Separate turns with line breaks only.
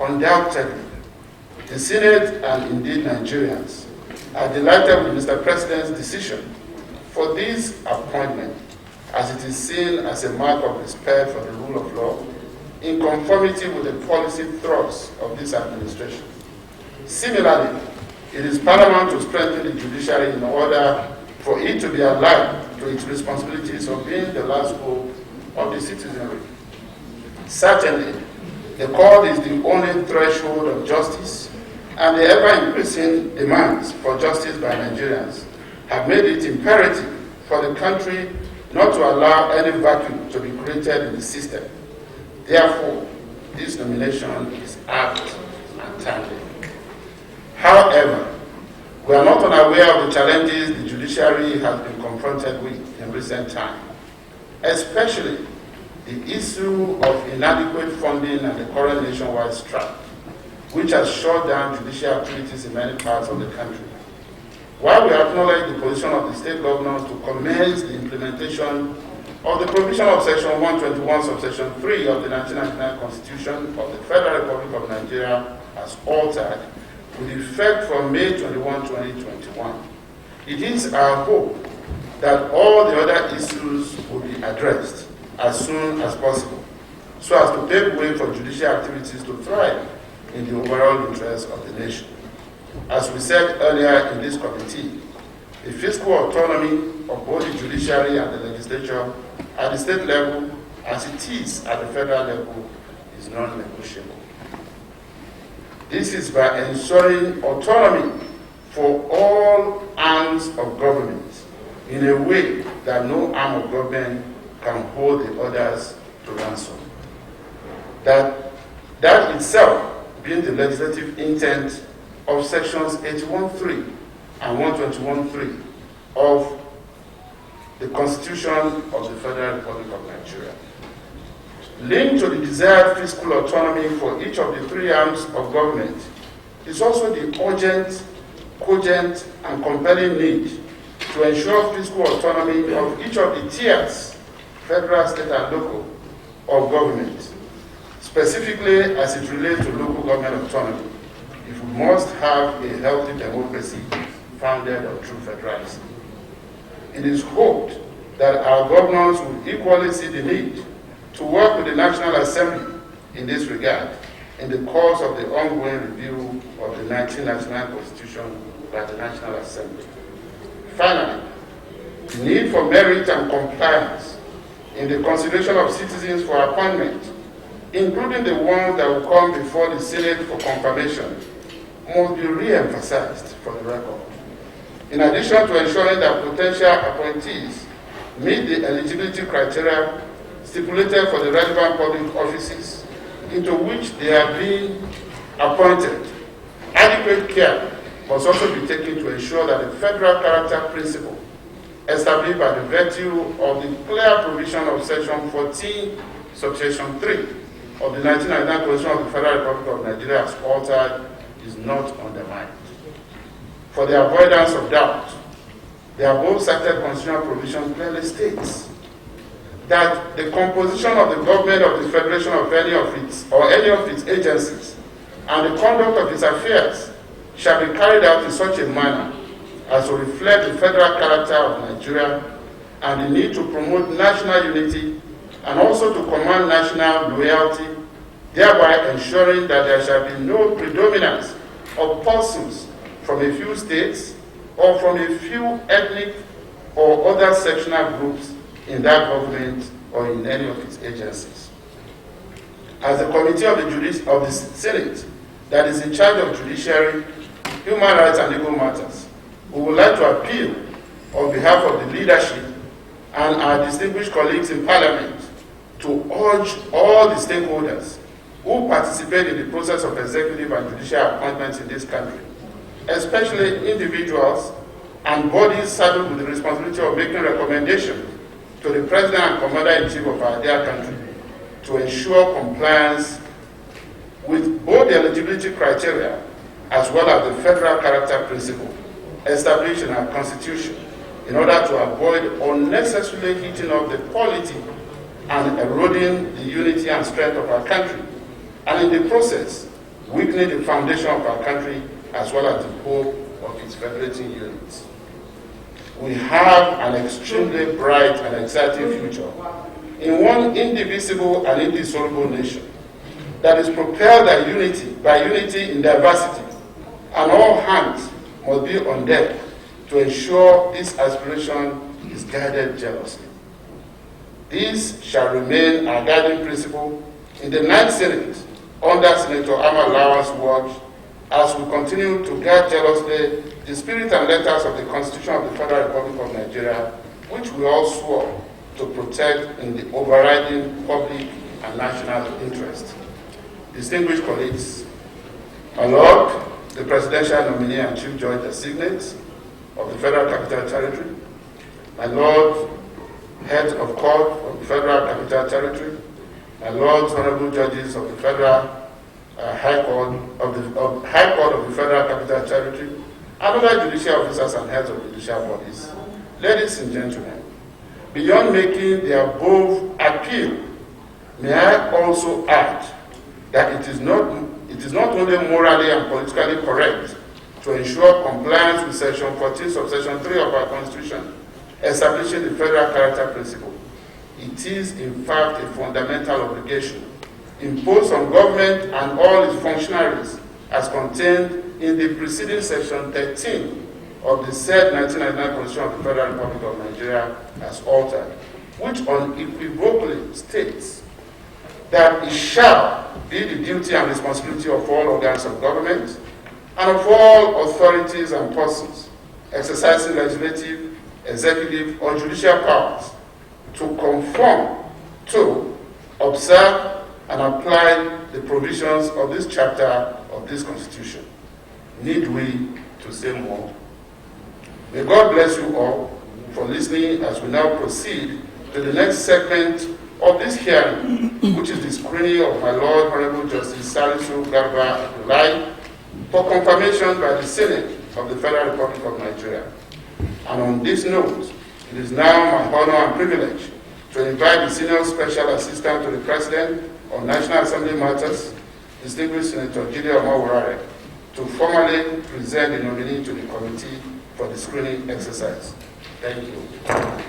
Undoubtedly, the Senate and indeed Nigerians are delighted with Mr. President's decision for this appointment, as it is seen as a mark of respect for the rule of law in conformity with the policy thrust of this administration. Similarly, it is paramount to strengthen the judiciary in order for it to be aligned to its responsibilities of being the last hope of the citizenry. Certainly, the court is the only threshold of justice, and the ever-increasing demands for justice by Nigerians have made it imperative for the country not to allow any vacuum to be created in the system. Therefore, this nomination is apt and timely. However, we are not unaware of the challenges the judiciary has been confronted with in recent time, especially the issue of inadequate funding and the current nationwide strike, which has shut down judicial activities in many parts of the country. While we acknowledge the position of the state governors to commence the implementation of the provision of Section 121, Subsection 3 of the 1999 Constitution of the Federal Republic of Nigeria as altered, with effect from May 21, 2021, it is our hope that all the other issues will be addressed as soon as possible, so as to pave way for judicial activities to thrive in the overall interest of the nation. As we said earlier in this committee, the fiscal autonomy of both the judiciary and the legislature at the state level, as it is at the federal level, is non-negotiable. This is by ensuring autonomy for all arms of government in a way that no arm of government can hold the others to ransom. That itself being the legislative intent of Sections 81.3 and 121.3 of the Constitution of the Federal Republic of Nigeria. Linked to the desired fiscal autonomy for each of the three arms of government is also the urgent, cogent, and compelling need to ensure fiscal autonomy of each of the tiers, federal, state, and local, of government, specifically as it relates to local government autonomy, if we must have a healthy democracy founded on true federalism. It is hoped that our governors will equally see the need to work with the National Assembly in this regard in the course of the ongoing review of the 1999 Constitution by the National Assembly. Finally, the need for merit and compliance in the consideration of citizens for appointment, including the ones that will come before the Senate for confirmation, must be re-emphasized for the record. In addition to ensuring that potential appointees meet the eligibility criteria stipulated for the relevant public offices into which they are being appointed, adequate care must also be taken to ensure that the federal character principle established by the virtue of the clear provision of Section 14, Subsection 3 of the 1999 Constitution of the Federal Republic of Nigeria as altered is not undermined. For the avoidance of doubt, the above cited constitutional provision clearly states that the composition of the government of the Federation of any of its agencies and the conduct of its affairs shall be carried out in such a manner as to reflect the federal character of Nigeria and the need to promote national unity and also to command national loyalty, thereby ensuring that there shall be no predominance of persons from a few states or from a few ethnic or other sectional groups in that government or in any of its agencies. As the Committee of the Senate that is in charge of judiciary, human rights, and legal matters, we would like to appeal on behalf of the leadership and our distinguished colleagues in Parliament to urge all the stakeholders who participate in the process of executive and judicial appointments in this country, especially individuals and bodies saddled with the responsibility of making recommendations to the President and Commander-in-Chief of our dear country to ensure compliance with both the eligibility criteria as well as the federal character principle established in our Constitution in order to avoid unnecessarily heating up the polity and eroding the unity and strength of our country, and in the process, weakening the foundation of our country as well as the hope of its federating units. We have an extremely bright and exciting future in one indivisible and indissoluble nation that is propelled by unity in diversity, and all hands must be on deck to ensure this aspiration is guided jealously. This shall remain our guiding principle in the 9th Senate under Senator Ahmad Lawan's watch as we continue to guard jealously the spirit and letters of the Constitution of the Federal Republic of Nigeria, which we all swore to protect in the overriding public and national interest. Distinguished colleagues, my Lord, the Presidential Nominee and Chief Judge Designate of the Federal Capital Territory, my Lord, Head of Court of the Federal Capital Territory, my Lords, Honorable Judges of the Federal High Court of the Federal Capital Territory, and other judicial officers and heads of judicial bodies, ladies and gentlemen, beyond making the above appeal, may I also add that it is not only morally and politically correct to ensure compliance with Section 14, subsection 3 of our Constitution, establishing the federal character principle. It is, in fact, a fundamental obligation imposed on government and all its functionaries as contained in the preceding Section 13 of the said 1999 Constitution of the Federal Republic of Nigeria as altered, which unequivocally states that it shall be the duty and responsibility of all organs of government and of all authorities and persons exercising legislative, executive, or judicial powers to conform to, observe, and apply the provisions of this chapter of this Constitution. Need we to say more? May God bless you all for listening as we now proceed to the next segment of this hearing, which is the screening of my Lord Honorable Justice Salisu Garba Abdullahi for confirmation by the Senate of the Federal Republic of Nigeria. And on this note, it is now my honor and privilege to invite the Senior Special Assistant to the President on National Assembly Matters, distinguished Senator Jide Omowurare, to formally present the nominee to the committee for the screening exercise. Thank you.